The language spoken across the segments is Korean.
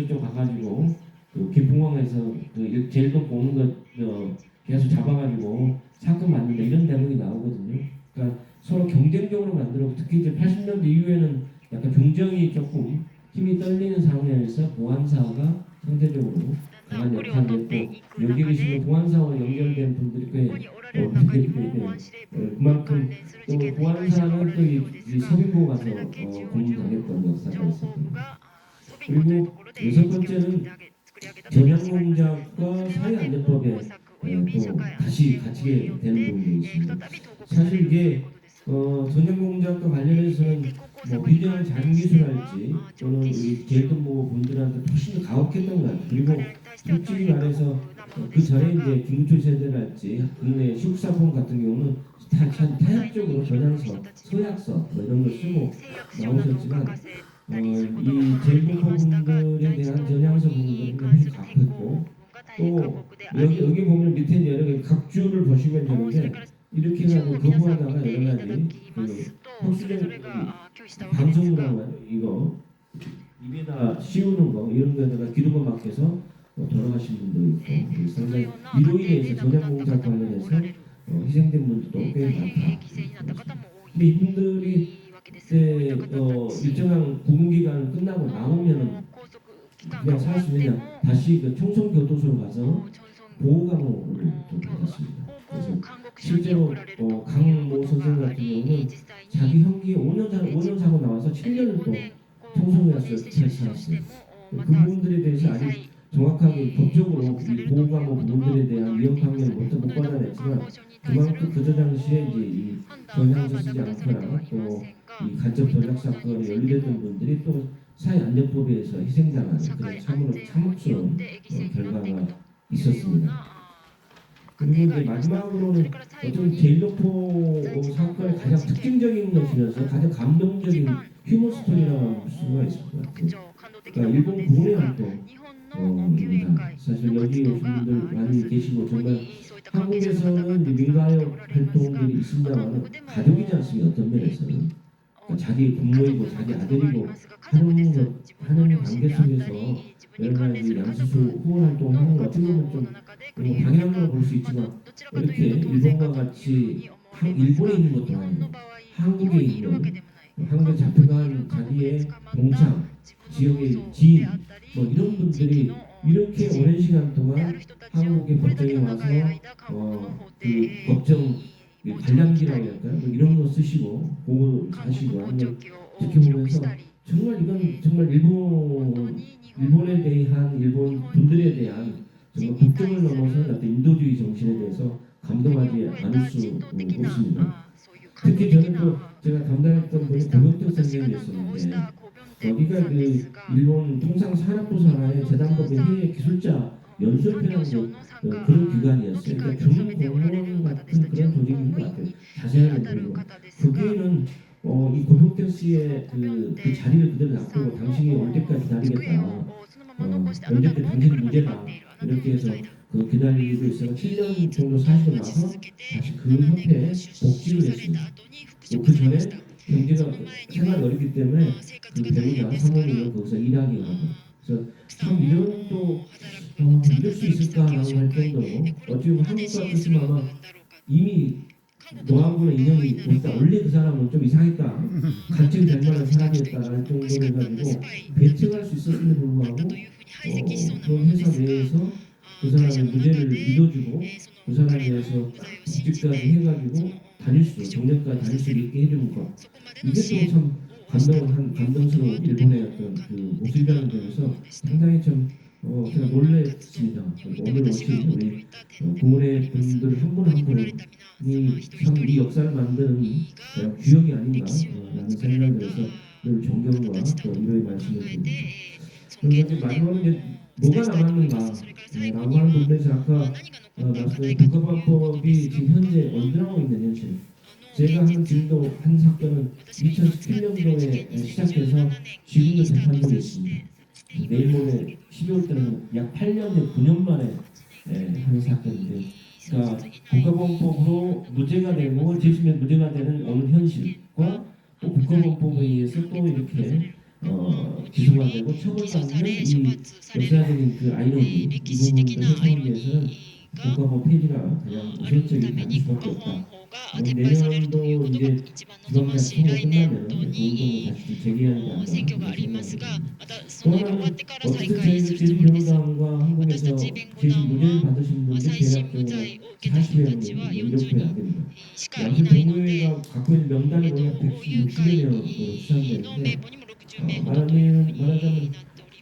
저쪽 가가지고 그 김포공항에서 그 제일도 보는 거 계속 잡아가지고 사건 만든다 이런 대목이 나오거든요. 그러니까 서로 경쟁적으로 만들고 특히 이제 80년대 이후에는 약간 중정이 조금 힘이 떨리는 상황에서 보안사가 상대적으로 강한 역할을 했고 여기 계시는 보안사와 연결된 분들이 꽤 그만큼 또 보안사는 또 이 서빙고 가서 고문당했던 역사가 있었고요. 그리고 여섯 번째는 전향공작과 사회안전법에 또 다시 갇히게 되는 부분이 있습니다. 사실 이게 전향공작과 관련해서는 뭐 비대면 자율기술할지 또는 우리 제일동부 분들한테 훨씬 더 가혹했던 것 같아요. 그리고 솔직히 말해서 그 전에 이제 김구철 세대랄지 국내 식사폰 같은 경우는 다 타협적으로 전향서, 서약서 뭐 이런 걸 쓰고 나오셨지만 이 제일동부 분들에 대한 전향서 부분들은 훨씬 가혹했고 또 여기 보면 밑에 여러 개 각주를 보시면 되는데 이렇게 해가지고 거부하다가 여러 가지 그 혁수적 방송이라고 해요. 이거 입에다 씌우는 거 이런 데다가 기름을 막혀서 돌아가신 분도 있고 상당히 이로 인해서 전향공작 관련해서 희생된 분들도 꽤 많다. 근데 이분들이 그때 일정한 구금기간 끝나고 나오면은 그냥 살 수 있느냐 다시 그 청송교도소로 가서 보호감호를 좀 받았습니다. 그래서 실제로 강모 선생 같은 경우는 자기 형기 5년 사고 나와서 7년을 또 청송에서 잘 살았어요. 그 부분들에 대해서 아직 정확하게 법적으로 이 보호감호 부분들에 대한 위헌 판결을 못 받아냈지만 그만큼 그 당시에 이제 이 전향서 쓰지 않거나 또 이 간접 전략 사건에 연루됐던 분들이 또 사회안전법에서 희생당하는 그런 참으로 참혹스러운 결과가 있었습니다. 그리고 이제 마지막으로는 어떤 제일동포 사건의 가장 특징적인 것이면서 가장 감동적인 휴머 스토리라고 할 수가 있을 것 같아요. 그러니까 일본 구내 활동입니다. 사실 여기 오신 분들 많이 계시고 정말 한국에서는 민가요 활동들이 있습니다만 가족이지 않습니까? 어떤 면에서는 그러니까 자기 부모이고 자기 아들이고 하는 관계 속에서 여러 가지 양수수 후원 활동하는 것 어떻게 보면 좀 방향으로 볼 수 있지만 이렇게 일본과 같이 일본에 있는 것도 아니고 한국에 있는 한국에 잡혀간 자기의 동창, 지역의 지인 뭐 이런 분들이 이렇게 오랜 시간 동안 한국의 법정에 와서 그 법정 관람기라고 할까요? 뭐 이런 거 쓰시고 보고 하시고 하는 걸 지켜보면서 정말 이건 정말 일본에 대한 일본 분들에 대한 정말 국경을 넘어선 어떤 인도주의 정신에 대해서 감동하지 않을 수 없습니다. 특히 저는 또 제가 담당했던 분이 고병택 선생님이었었는데 거기가 그 일본 통상산업부 산하의 재단법인 회의 기술자 연수협회라는 그런 기관이었어요. 그러니까 준공무원 같은 그런 조직인 것 같아요. 자세하게 보면 거기에는 이 고병택 씨의 그 자리를 그대로 놔두고 당신이 올 때까지 기다리겠다. 언제까지 당신이 무죄다. 이렇게 해서 그 기다리고 있어서 7년 정도 사시고 나서 다시 그 협회에 복직을 했습니다. 그 전에 경제가 생활이 어렵기 때문에 그 배우자 사모님은 거기서 일하게 하고 그래서 참 이런 또 이럴 수 있을까라고 할 정도로 어찌 보면 한국 같으면 아마 이미 노안군의 인연이 있다. 원래 그 사람은 좀 이상했다. 간증이 될 만한 사람이었다라는 정도로 해가지고 배척할 수 있었음에도 불구하고 그런 회사 내에서 그 사람의 무죄를 믿어주고 그 사람에 대해서 복직까지 해가지고 다닐 수, 정년까지 다닐 수 있게 해주는 것 이게 또 참 감동스러운 일본의 어떤 그 모습이라는 점에서 상당히 좀 제가 놀랐습니다. 오늘 오신 우리 고은의 분들 한 분 한 분이 참 이 역사를 만드는 주역이 아닌가라는 생각을 해서 늘 존경과 또 위로의 말씀을 드립니다. 그리고 이제 마지막으로 이제 뭐가 남았는가라고 하는 부분에서 아까 말씀드린 국가보안법이 지금 현재 언제나고 있는 현실. 제가 한 지금도 한 사건은 2017년도에 시작해서 지금도 재판 중에 있습니다. 내일 모레 12월 때는 약 8년, 9년 만에 한 사건인데, 그러니까 국가보안법으로 무죄가 되고 재심에 무죄가 되는 오늘 현실과 또 국가보안법에 의해서 또 이렇게 기소가 되고 처벌받는 이 역사적인 그 아이러니 이 부분도 해석하기 위해서는 국가법 폐지가 가장 우선적인 받을 수밖에 없다. 내년도 이제 지방자 선거 끝나면 운동을 다시 재개하지 않나 생각합니다. 또 하나는 어쨌든 저희 변호사과 한국에서 재심 무죄를 받으신 분들 대략적으로 40여 명 정도 이렇게 안 됩니다. 양심 정부회가 갖고 있는 명단이 약 160여 명으로 추산되는데 말하자면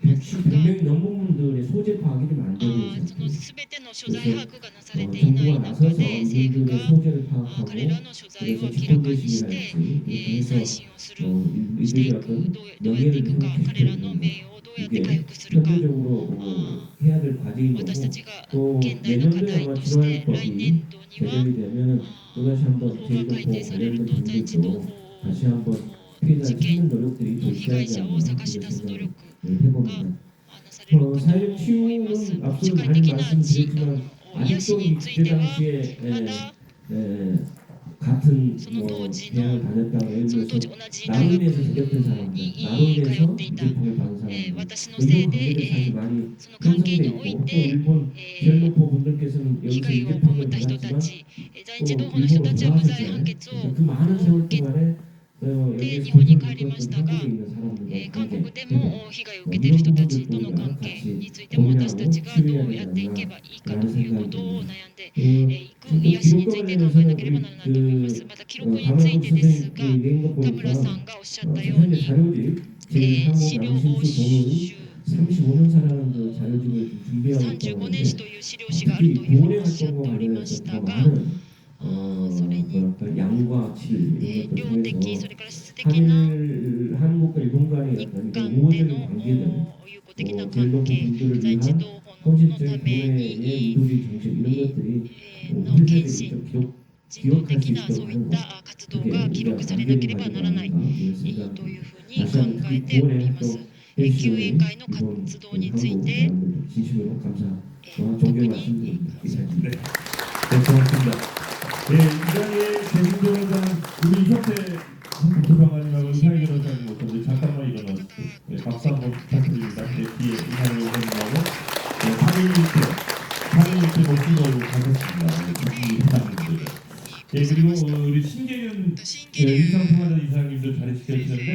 100명이 넘은 분들의 소재 파악이 좀 안 되고 있습니다. 그래서 정부가 나서서 이분들의 소재를 파악하고 그래서 집행개심이랄지 그래서 이들이 어떤 명예를 회복시키는 이게 현실적으로 해야 될 과제인 거고 또 내년도에 아마 질환법이 제정이 되면 또다시 한번 제일동포 관련된 분들도 다시 한번 피해자를 찾는 노력들이 더 있어야 하지 않나 이런 생각을 해봅니다. 사회적 치유는 앞서 많이 말씀드렸지만 아직도 그때 당시에 같은 대학을 다녔다고 예를 들어서 나로 인해서 저격된 사람들, 나로 인해서 유대풍을 받은 사람들 이런 관계들이 사실 많이 형성돼 있고 또 일본 젤노포 분들께서는 여기서 유대풍을 받았지만 또 일본으로 돌아가셨잖아요. 그 많은 세월 동안에 여기에서 고통을 겪었던 한국에 있는 사람들과 관계 이런 부분들도 우리가 같이 고민하고 치유해야 되지 않나라는 생각이 듭니다. 좀 기록과 관련해서는 우리 강원구 선생님이 낸 거 보니까 현재 자료집 제3호 양심수 동의 35년사라는 그 자료집을 준비하고 있다고 하는데 특히 교내 활동과 관련해서 더 많은 뭐랄까 양과 질 이런 것들 통해서 한국과 일본 간의 어떤 이런 우호적인 관계들 젤노포 분들을 위한 헌신적인 교내의 이도리 정책 이런 것들이 후세들이 좀 기억할 수 있도록 하는 것 그게 우리가 남기는 과제가 아닌가 이런 생각입니다. 다시 한번 특히 구원의 활동 해주시는 이번 한국 사람들 진심으로 감사와 존경 말씀드립니다. 이상입니다. 네, 고맙습니다. 네, 이 자리에 계신 변호사는 우리 협회 국토평화님하고 이상희 변호사님 모습을 잠깐만 일어나주세요. 네, 박수 한번 부탁드립니다. 네, 뒤에 이상희 변호사님하고 3일 밑에 모신 걸로 가셨습니다. 이 회장님들. 네, 그리고 우리 신계윤 인상평화자 이사님도 자리 지켜주셨는데